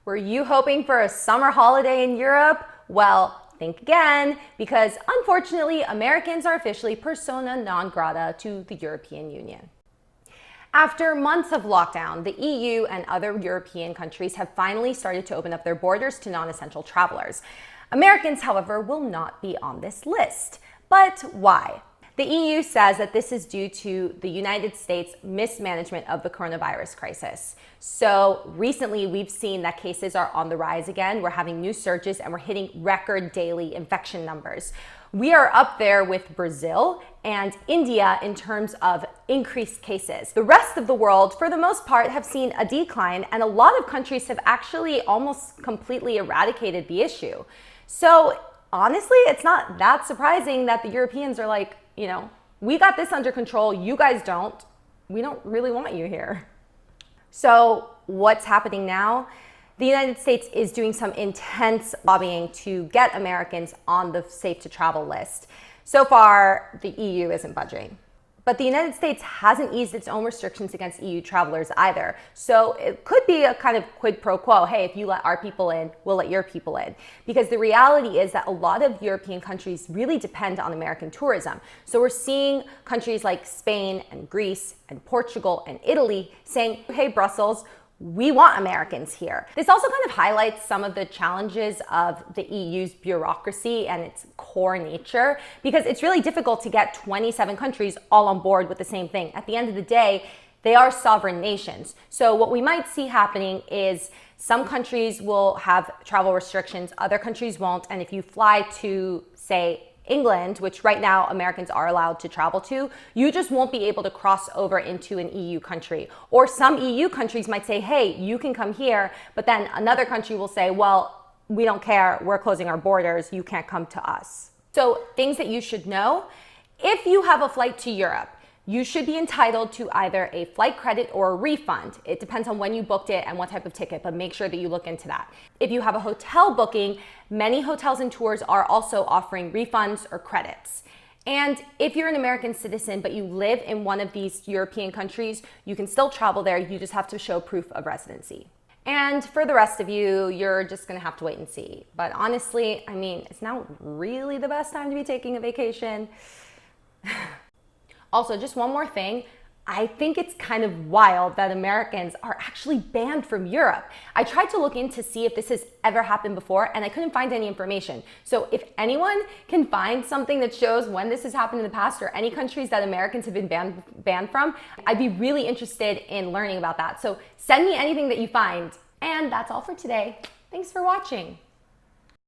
Were you hoping for a summer holiday in Europe? Well, think again, because unfortunately, Americans are officially persona non grata to the European Union. After months of lockdown, the EU and other European countries have finally started to open up their borders to non-essential travelers. Americans, however, will not be on this list. But why? The EU says that this is due to the United States' mismanagement of the coronavirus crisis. So recently, we've seen that cases are on the rise again. We're having new surges and we're hitting record daily infection numbers. We are up there with Brazil and India in terms of increased cases. The rest of the world, for the most part, have seen a decline, and a lot of countries have actually almost completely eradicated the issue. So honestly, it's not that surprising that the Europeans are like, we got this under control, you guys don't. We don't really want you here. So what's happening now? The United States is doing some intense lobbying to get Americans on the safe to travel list. So far, the EU isn't budging. But the United States hasn't eased its own restrictions against EU travelers either. So it could be a kind of quid pro quo. Hey, if you let our people in, we'll let your people in. Because the reality is that a lot of European countries really depend on American tourism. So we're seeing countries like Spain and Greece and Portugal and Italy saying, hey, Brussels, we want Americans here. This also kind of highlights some of the challenges of the EU's bureaucracy and its core nature, because it's really difficult to get 27 countries all on board with the same thing. At the end of the day, they are sovereign nations. So what we might see happening is some countries will have travel restrictions, other countries won't. And if you fly to, say, England, which right now Americans are allowed to travel to, you just won't be able to cross over into an EU country. Or some EU countries might say, hey, you can come here, but then another country will say, well, we don't care, we're closing our borders, you can't come to us. So things that you should know: if you have a flight to Europe, you should be entitled to either a flight credit or a refund. It depends on when you booked it and what type of ticket, but make sure that you look into that. If you have a hotel booking, many hotels and tours are also offering refunds or credits. And if you're an American citizen, but you live in one of these European countries, you can still travel there. You just have to show proof of residency. And for the rest of you, you're just gonna have to wait and see. But honestly, it's now really the best time to be taking a vacation. Also, just one more thing. I think it's kind of wild that Americans are actually banned from Europe. I tried to look in to see if this has ever happened before, and I couldn't find any information. So if anyone can find something that shows when this has happened in the past, or any countries that Americans have been banned from, I'd be really interested in learning about that. So send me anything that you find. And that's all for today. Thanks for watching.